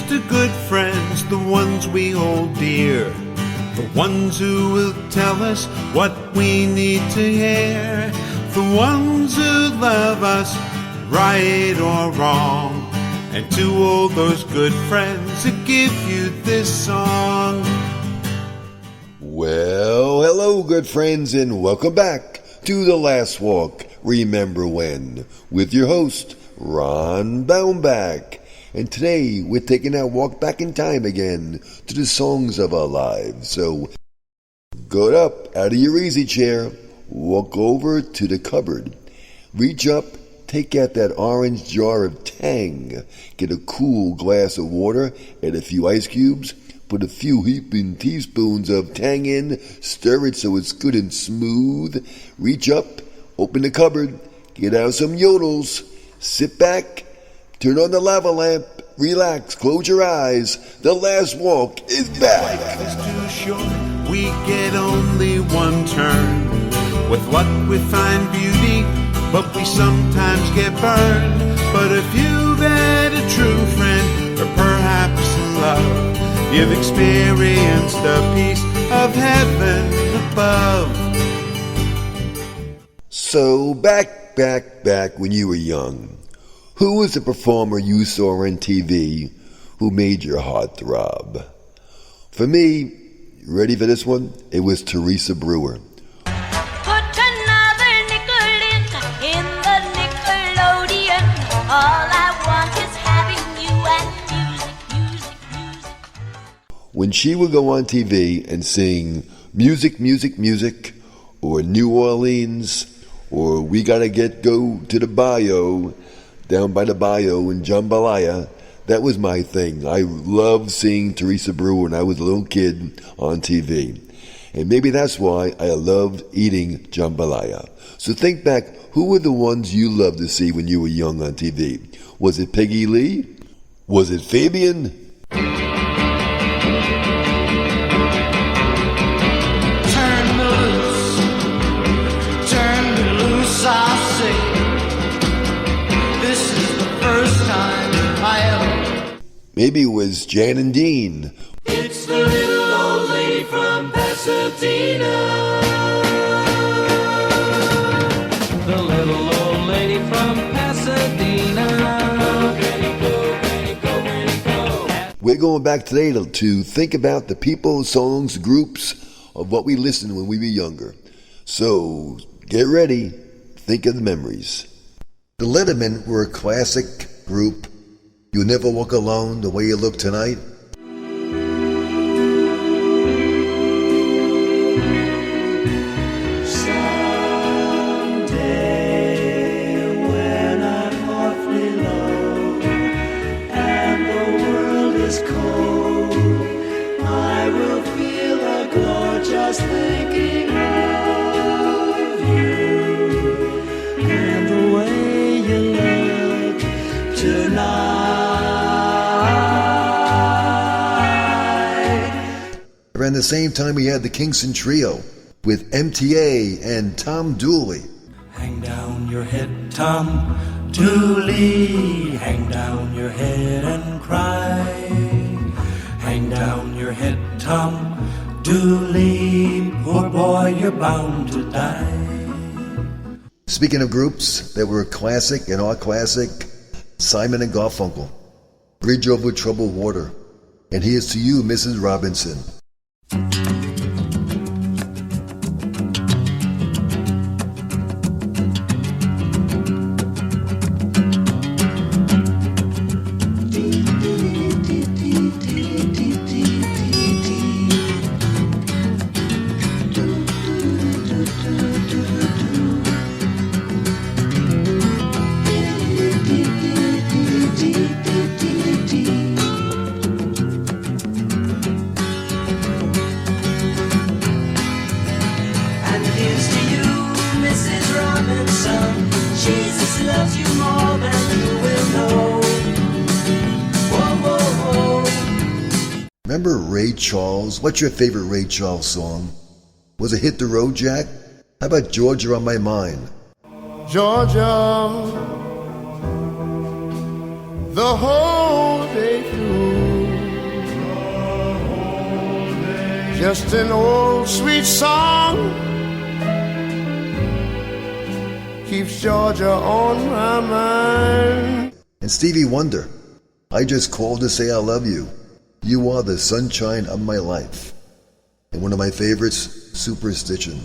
Here's to good friends, the ones we hold dear, the ones who will tell us what we need to hear, the ones who love us, right or wrong, and to all those good friends who give you this song. Well, hello, good friends, and welcome back to The Last Walk, Remember When, with your host, Ron Baumbach. And today, we're taking our walk back in time again to the songs of our lives. So, get up out of your easy chair, walk over to the cupboard, reach up, take out that orange jar of Tang, get a cool glass of water and a few ice cubes, put a few heaping teaspoons of Tang in, stir it so it's good and smooth, reach up, open the cupboard, get out some yodels, sit back, turn on the lava lamp, relax, close your eyes. The Last Walk is back. Life is too short, we get only one turn. With luck we find beauty, but we sometimes get burned. But if you've had a true friend, or perhaps love, you've experienced the peace of heaven above. So back when you were young, who was the performer you saw on TV who made your heart throb? For me, ready for this one? It was Teresa Brewer. Put another nickel in the Nickelodeon. All I want is having you and music. When she would go on TV and sing music, or New Orleans, or We Gotta Go to the Bayou, down by the bayou in Jambalaya, that was my thing. I loved seeing Teresa Brewer when I was a little kid on TV. And maybe that's why I loved eating jambalaya. So think back, who were the ones you loved to see when you were young on TV? Was it Peggy Lee? Was it Fabian? Turn me loose, I say. This is the first time I ever. Maybe it was Jan and Dean. It's the little old lady from Pasadena. The little old lady from Pasadena. Go. We're going back today to think about the people, songs, groups of what we listened to when we were younger. So get ready, think of the memories. The Lettermen were a classic group. You'll never walk alone the way you look tonight. Someday when I'm awfully low and the world is cold, I will feel a glow just thinking of you and the way you look tonight. Around the same time, we had the Kingston Trio with MTA and Tom Dooley. Hang down your head, Tom Dooley. Hang down your head and cry. Hang down your head, Tom Dooley. Poor boy, you're bound to die. Speaking of groups that were classic and are classic, Simon and Garfunkel, Bridge Over Troubled Water. And here's to you, Mrs. Robinson. Remember Ray Charles? What's your favorite Ray Charles song? Was it Hit the Road Jack? How about Georgia on My Mind? Georgia, the whole day through, just an old sweet song keeps Georgia on my mind. And Stevie Wonder, I just called to say I love you. You are the sunshine of my life. And one of my favorites, Superstition.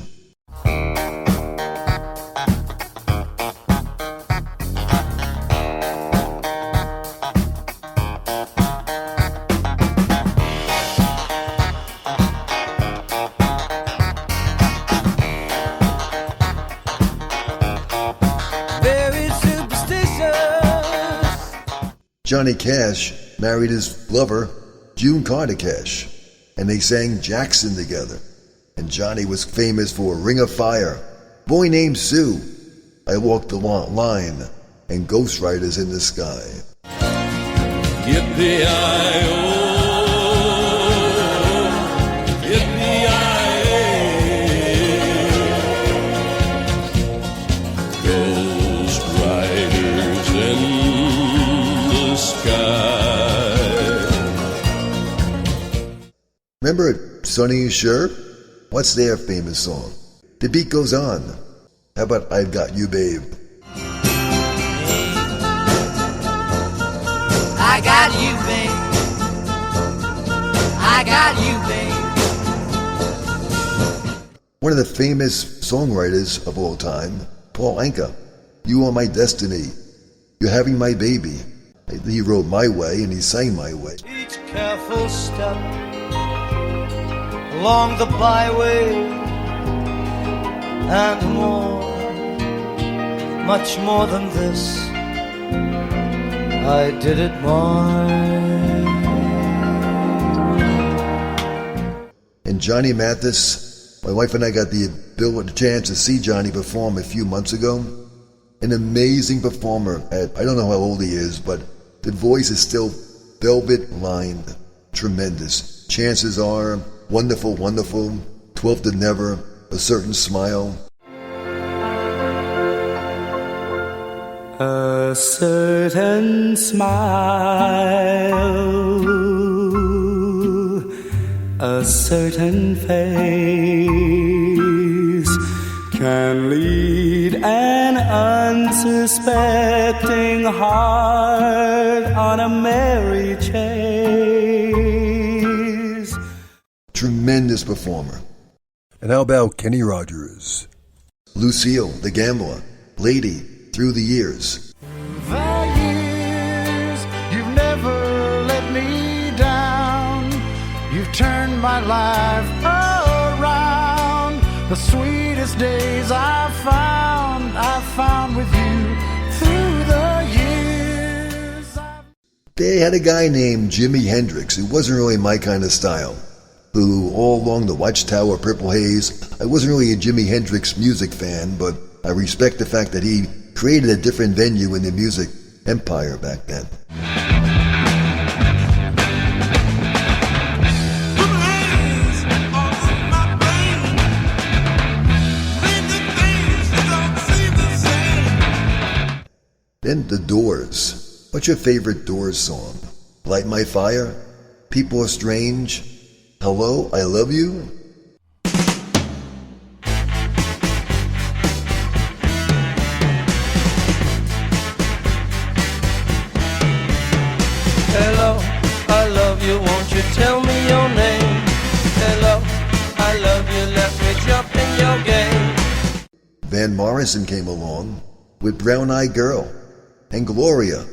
Johnny Cash married his lover, June Carter Cash, and they sang Jackson together. And Johnny was famous for Ring of Fire, Boy Named Sue, I Walked the Line, and Ghostwriters in the Sky. Yippee-I-O, yippee-I-ay, Ghostwriters in the Sky. Remember Sonny and Cher? What's their famous song? The beat goes on. How about I've Got You, Babe? I got you, babe. I got you, babe. One of the famous songwriters of all time, Paul Anka. You Are My Destiny. You're Having My Baby. He wrote My Way and he sang My Way. Each careful step along the byway and more, much more than this, I did it my way. And Johnny Mathis, my wife and I got the chance to see Johnny perform a few months ago. An amazing performer at, I don't know how old he is, but the voice is still velvet lined, tremendous. Chances are, wonderful, wonderful, 12 to Never, A Certain Smile. A certain smile, a certain face can lead an unsuspecting heart on a merry chase. Tremendous performer. And how about Kenny Rogers? Lucille, the Gambler, Lady, Through the Years. The years, you've never let me down. You've turned my life around. The sweetest days I found with you through the years. They had a guy named Jimi Hendrix, who wasn't really my kind of style, who all along the Watchtower, Purple Haze, I wasn't really a Jimi Hendrix music fan, but I respect the fact that he created a different venue in the music empire back then. Then The Doors. What's your favorite Doors song? Light My Fire? People Are Strange? Hello, I Love You? Hello, I love you, won't you tell me your name? Hello, I love you, let me jump in your game. Van Morrison came along with Brown Eyed Girl and Gloria.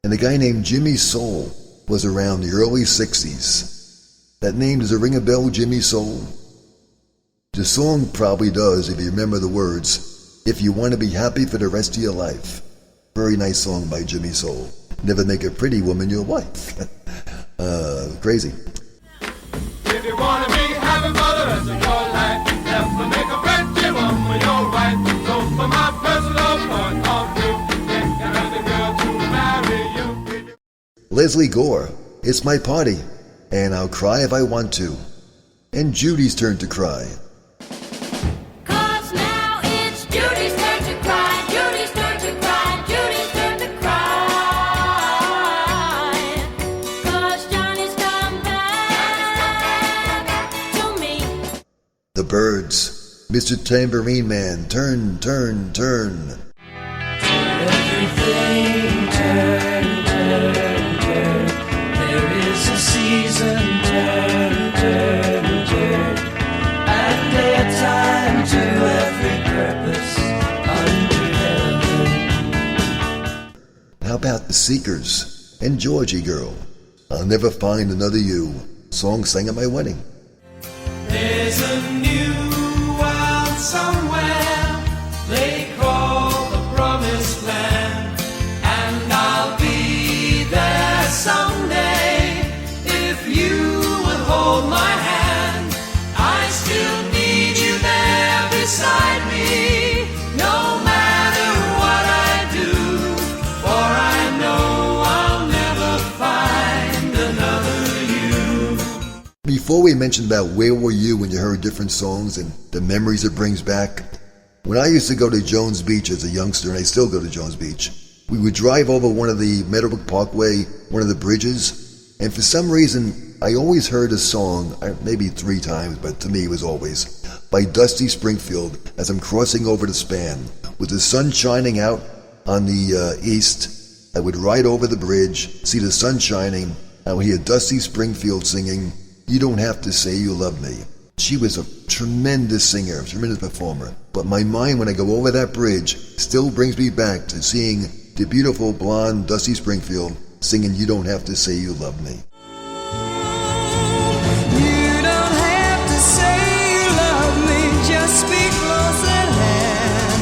And a guy named Jimmy Soul was around the early 60s. That name, does it ring a bell, Jimmy Soul? The song probably does if you remember the words, If You Want to Be Happy for the Rest of Your Life. Very nice song by Jimmy Soul. Never make a pretty woman your wife. Crazy. If you want to be happy for the rest of your life, never make a pretty woman your wife. So for my personal point of view, get another girl to marry you. Leslie Gore, It's My Party, and I'll Cry If I Want to. and Judy's turn to cry. 'Cause now it's Judy's turn to cry, Judy's turn to cry, Judy's turn to cry. 'Cause Johnny's come back to me. The Birds, Mr. Tambourine Man, turn, turn, turn. Everything turn, turn, turn. There is a season, turn, turn, turn. At daytime to every purpose under heaven. How about The Seekers and Georgie Girl? I'll never find another you. Song sang at my wedding. There's a new world somewhere they call the Promised Land, and I'll be there someday if you would hold my hand. I still need you there beside me, no matter what I do, for I know I'll never find another you. Before we mentioned about where were you when you heard different songs and the memories it brings back, when I used to go to Jones Beach as a youngster, and I still go to Jones Beach, we would drive over one of the Meadowbrook Parkway, one of the bridges, and for some reason, I always heard a song, maybe 3 times, but to me it was always, by Dusty Springfield as I'm crossing over the span. With the sun shining out on the east, I would ride over the bridge, see the sun shining, and I would hear Dusty Springfield singing, "You Don't Have to Say You Love Me." She was a tremendous singer, a tremendous performer. But my mind, when I go over that bridge, still brings me back to seeing the beautiful blonde Dusty Springfield singing "You Don't Have to Say You Love Me." You don't have to say you love me, just be close at hand.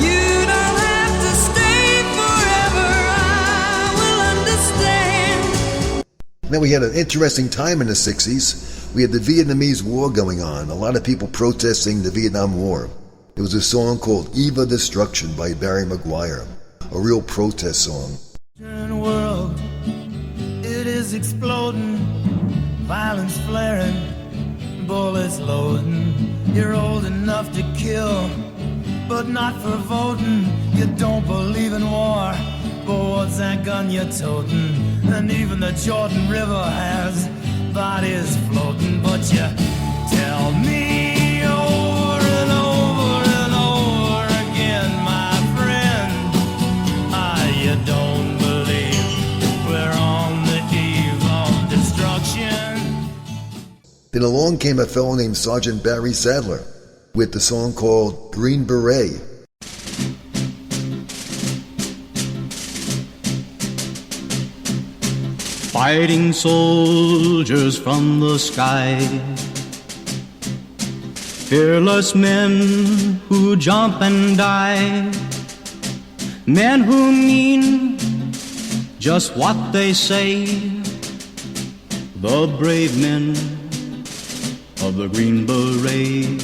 You don't have to stay forever, I will understand. Now we had an interesting time in the 60s. We had the Vietnamese War going on, a lot of people protesting the Vietnam War. It was a song called "Eva Destruction" by Barry McGuire, a real protest song. The world, it is exploding, violence flaring, bullets loading. You're old enough to kill, but not for voting. You don't believe in war, but what's that gun you're toting? And even the Jordan River has bodies floating, but you tell me over and over and over again, my friend, you don't believe we're on the eve of destruction. Then along came a fellow named Sergeant Barry Sadler with the song called "Green Beret." Fighting soldiers from the sky, fearless men who jump and die, men who mean just what they say, the brave men of the Green Beret.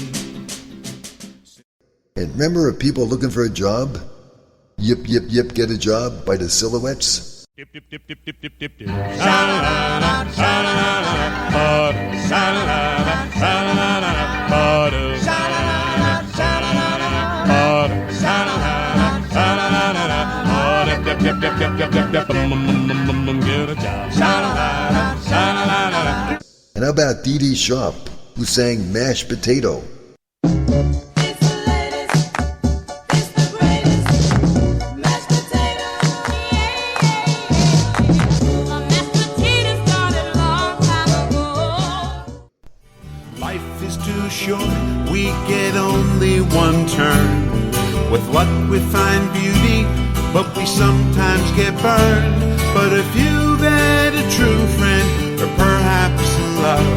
And remember people looking for a job? Yip, yip, yip, get a job by the Silhouettes? Dip, dip, dip, dip, dip, dip, dip, dip. Sha-la-la-la, sha-la-la-la, butter, sha-la-la-la, sha-la-la-la, butter, sha-la-la-la, sha-la-la-la, butter, sha-la-la-la, sha-la-la-la, butter, dip, dip, dip, dip, dip, dip, dip, get a job, sha-la-la-la, sha-la-la-la. And how about Dee Dee Sharp, who sang "Mashed Potato"? We get only one turn. With luck we find beauty, but we sometimes get burned. But if you've had a true friend, or perhaps love,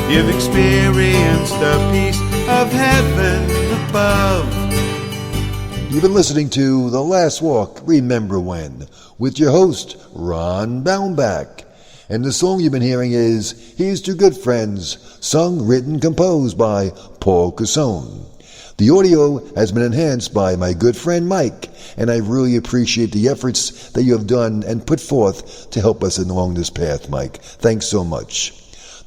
you've experienced the peace of heaven above. You've been listening to The Last Walk, Remember When, with your host, Ron Baumbach. And the song you've been hearing is "Here's to Good Friends," sung, written, composed by Paul Cassone. The audio has been enhanced by my good friend Mike, and I really appreciate the efforts that you have done and put forth to help us along this path, Mike. Thanks so much.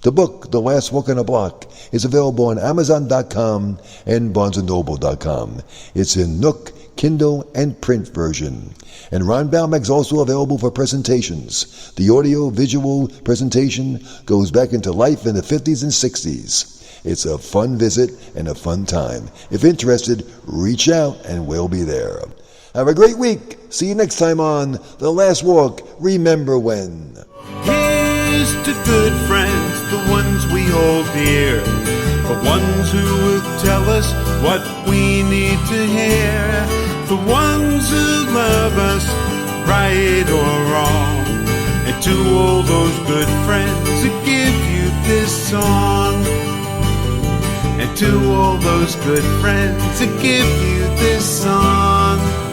The book, The Last Walk on the Block, is available on Amazon.com and BarnesandNoble.com. It's in Nook, Kindle, and print version. And Ron Baumbach is also available for presentations. The audio-visual presentation goes back into life in the 50s and 60s. It's a fun visit and a fun time. If interested, reach out and we'll be there. Have a great week. See you next time on The Last Walk. Remember when. Here's to good friends, the ones we hold dear, the ones who will tell us what we need to hear, the ones who love us, right or wrong, and to all those good friends who give you this song. And to all those good friends who give you this song.